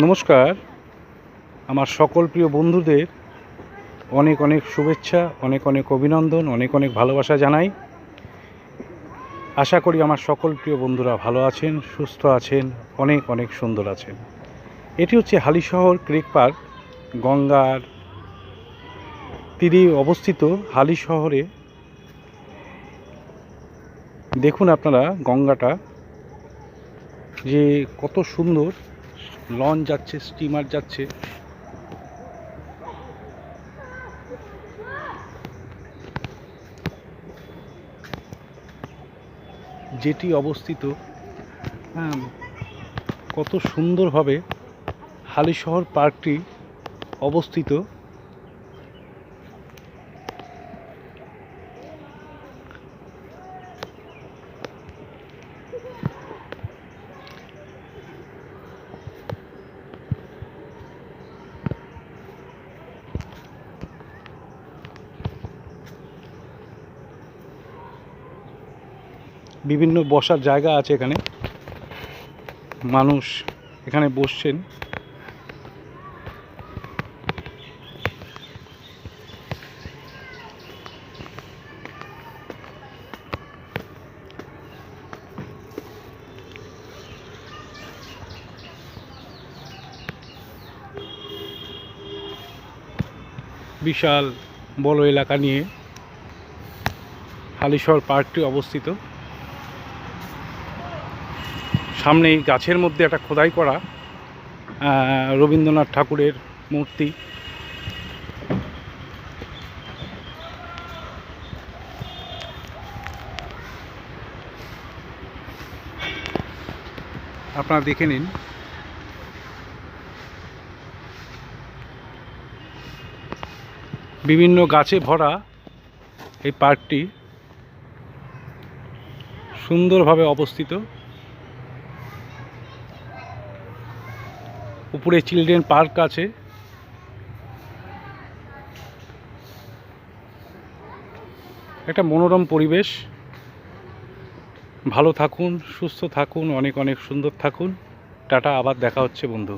নমস্কার। আমার সকল প্রিয় বন্ধুদের অনেক অনেক শুভেচ্ছা, অনেক অনেক অভিনন্দন, অনেক অনেক ভালোবাসা জানাই। আশা করি আমার সকল প্রিয় বন্ধুরা ভালো আছেন, সুস্থ আছেন, অনেক অনেক সুন্দর আছেন। এটি হচ্ছে হালিশহর ক্রিক পার্ক, গঙ্গার তীরে অবস্থিত হালিশহরে। দেখুন আপনারা গঙ্গাটা যে কত সুন্দর, লঞ্চ যাচ্ছে, স্টিমার যাচ্ছে। যেটি অবস্থিত কত সুন্দরভাবে হালিশহর পার্কটি অবস্থিত। বিভিন্ন বসার জায়গা আছে, এখানে মানুষ এখানে বসছেন। বিশাল বড় এলাকা নিয়ে হালিশহর পার্কটি অবস্থিত। সামনেই গাছের মধ্যে একটা খোদাই করা রবীন্দ্রনাথ ঠাকুরের মূর্তি। আপনারা দেখে নিন। বিভিন্ন গাছে ভরা এই পার্কটি সুন্দরভাবে অবস্থিত। উপরে চিলড্রেন পার্ক আছে। একটা মনোরম পরিবেশ। ভালো থাকুন, সুস্থ থাকুন, অনেক অনেক সুন্দর থাকুন। টাটা, আবার দেখা হচ্ছে বন্ধু।